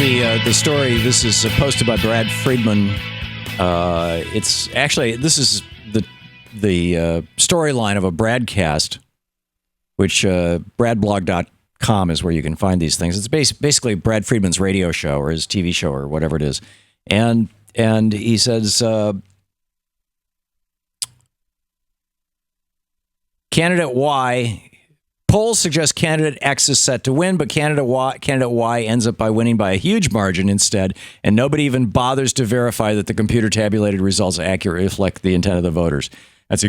the story. This is posted by Brad Friedman. It's actually, this is the storyline of a broadcast, which bradblog.com is where you can find these things. It's basically Brad Friedman's radio show or his TV show or whatever it is. And he says, candidate Y, polls suggest candidate X is set to win, but candidate Y ends up by winning by a huge margin instead, and nobody even bothers to verify that the computer tabulated results accurately reflect the intent of the voters. That's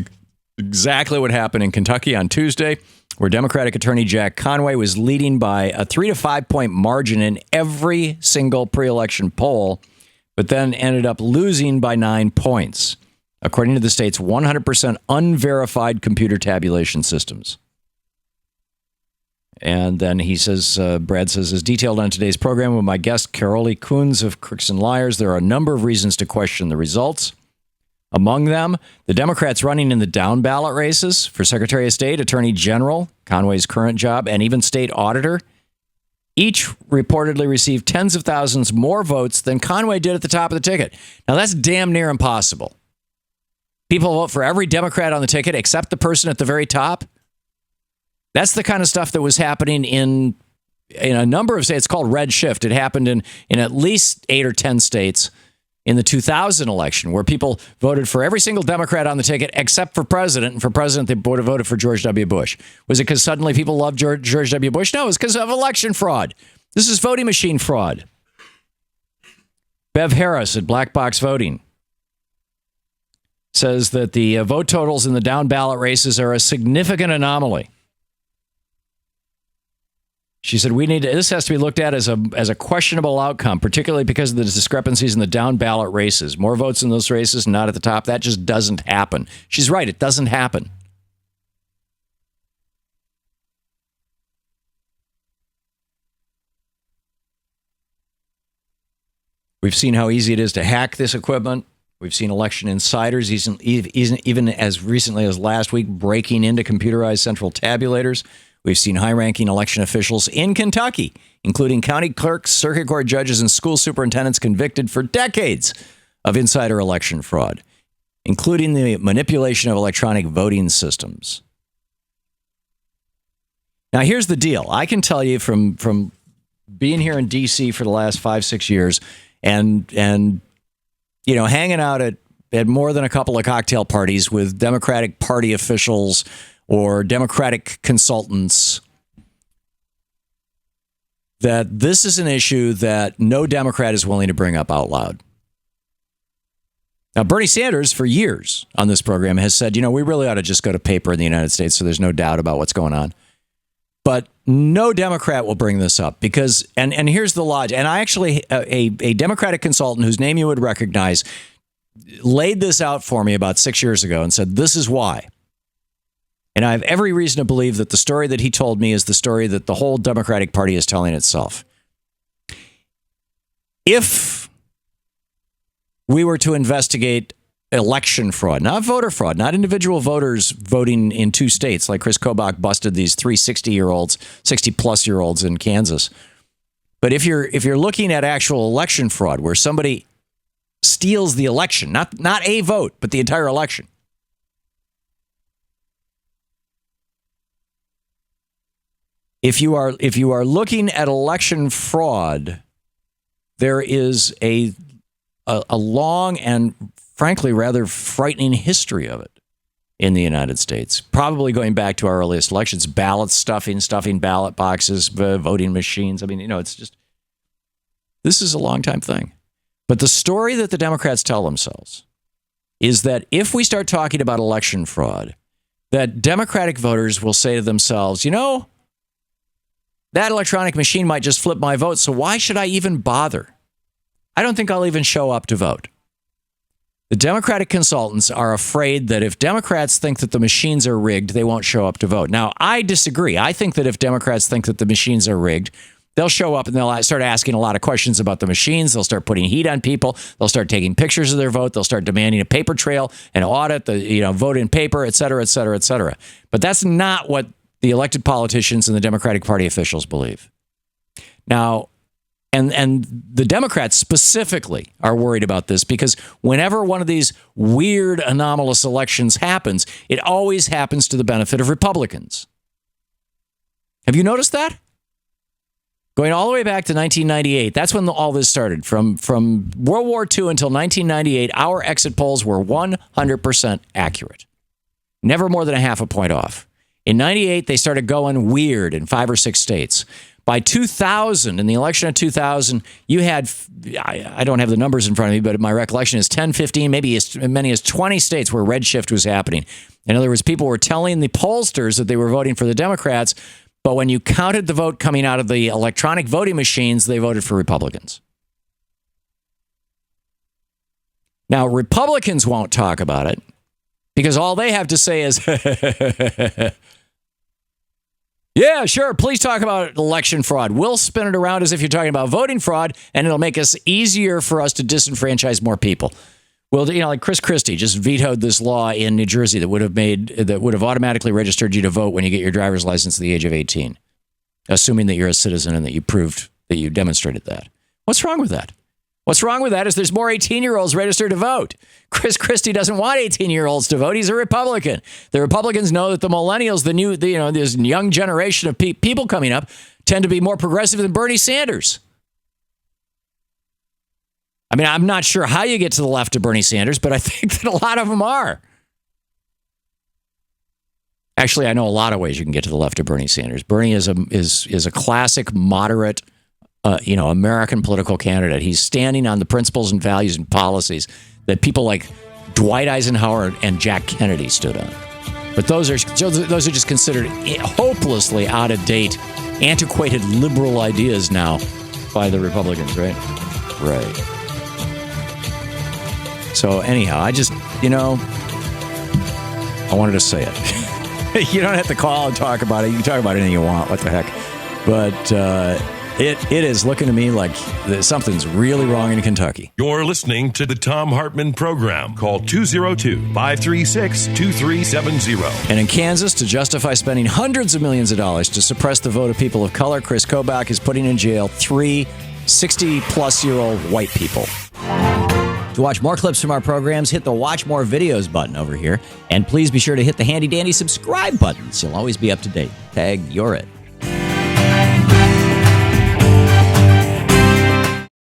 exactly what happened in Kentucky on Tuesday, where Democratic Attorney Jack Conway was leading by a 3 to 5 point margin in every single pre-election poll, but then ended up losing by 9 points, according to the state's 100% unverified computer tabulation systems. And then he says, Brad says, as detailed on today's program with my guest, Caroli Coons of Crooks and Liars, there are a number of reasons to question the results. Among them, the Democrats running in the down ballot races for Secretary of State, Attorney General, Conway's current job, and even state auditor, each reportedly received tens of thousands more votes than Conway did at the top of the ticket. Now, that's damn near impossible. People vote for every Democrat on the ticket except the person at the very top. That's the kind of stuff that was happening in a number of states. It's called red shift. It happened in at least 8 or 10 states in the 2000 election, where people voted for every single Democrat on the ticket except for president. And for president, they would have voted for George W. Bush. Was it because suddenly people loved George W. Bush? No, it was because of election fraud. This is voting machine fraud. Bev Harris at Black Box Voting says that the vote totals in the down ballot races are a significant anomaly. She said, this has to be looked at as a questionable outcome, particularly because of the discrepancies in the down ballot races. More votes in those races, not at the top. That just doesn't happen. She's right. It doesn't happen. We've seen how easy it is to hack this equipment. We've seen election insiders, even as recently as last week, breaking into computerized central tabulators. We've seen high-ranking election officials in Kentucky, including county clerks, circuit court judges, and school superintendents convicted for decades of insider election fraud, including the manipulation of electronic voting systems. Now, here's the deal. I can tell you from being here in D.C. for the last 5-6 years and hanging out at more than a couple of cocktail parties with Democratic Party officials or Democratic consultants, that this is an issue that no Democrat is willing to bring up out loud. Now, Bernie Sanders, for years on this program, has said, we really ought to just go to paper in the United States so there's no doubt about what's going on. But no Democrat will bring this up because, and here's the logic, and I actually, a Democratic consultant whose name you would recognize, laid this out for me about 6 years ago and said, this is why. And I have every reason to believe that the story that he told me is the story that the whole Democratic Party is telling itself. If we were to investigate election fraud, not voter fraud, not individual voters voting in 2 states, like Chris Kobach busted these 3 60-year-olds, 60-plus-year-olds in Kansas. But if you're looking at actual election fraud, where somebody steals the election, not a vote, but the entire election, If you are looking at election fraud, there is a long and frankly rather frightening history of it in the United States, probably going back to our earliest elections, ballot stuffing ballot boxes, voting machines. I mean, it's just, this is a long time thing. But the story that the Democrats tell themselves is that if we start talking about election fraud, that Democratic voters will say to themselves, that electronic machine might just flip my vote, so why should I even bother? I don't think I'll even show up to vote. The Democratic consultants are afraid that if Democrats think that the machines are rigged, they won't show up to vote. Now, I disagree. I think that if Democrats think that the machines are rigged, they'll show up and they'll start asking a lot of questions about the machines. They'll start putting heat on people. They'll start taking pictures of their vote. They'll start demanding a paper trail, an audit, vote in paper, et cetera, et cetera, et cetera. But that's not what the elected politicians and the Democratic Party officials believe. Now, And the Democrats specifically are worried about this because whenever one of these weird, anomalous elections happens, it always happens to the benefit of Republicans. Have you noticed that? Going all the way back to 1998, that's when all this started. From World War II until 1998, our exit polls were 100% accurate. Never more than a half a point off. In 98, they started going weird in 5 or 6 states. By 2000, in the election of 2000, you had, I don't have the numbers in front of me, but my recollection is 10, 15, maybe as many as 20 states where redshift was happening. In other words, people were telling the pollsters that they were voting for the Democrats, but when you counted the vote coming out of the electronic voting machines, they voted for Republicans. Now, Republicans won't talk about it because all they have to say is, yeah, sure, please talk about election fraud. We'll spin it around as if you're talking about voting fraud, and it'll make us easier for us to disenfranchise more people. Well, like Chris Christie just vetoed this law in New Jersey that would have automatically registered you to vote when you get your driver's license at the age of 18, assuming that you're a citizen and that you proved that you demonstrated that. What's wrong with that? What's wrong with that is there's more 18-year-olds registered to vote. Chris Christie doesn't want 18-year-olds to vote. He's a Republican. The Republicans know that the millennials, this young generation of people coming up, tend to be more progressive than Bernie Sanders. I mean, I'm not sure how you get to the left of Bernie Sanders, but I think that a lot of them are. Actually, I know a lot of ways you can get to the left of Bernie Sanders. Bernie is a classic moderate, American political candidate. He's standing on the principles and values and policies that people like Dwight Eisenhower and Jack Kennedy stood on. But those are just considered hopelessly out of date, antiquated liberal ideas now by the Republicans, right? Right. So anyhow, I just, I wanted to say it. You don't have to call and talk about it. You can talk about anything you want. What the heck? But it is looking to me like something's really wrong in Kentucky. You're listening to the Thom Hartmann Program. Call 202-536-2370. And in Kansas, to justify spending hundreds of millions of dollars to suppress the vote of people of color, Chris Kobach is putting in jail 3 60-plus-year-old white people. To watch more clips from our programs, hit the Watch More Videos button over here. And please be sure to hit the handy-dandy subscribe button so you'll always be up to date. Tag, you're it.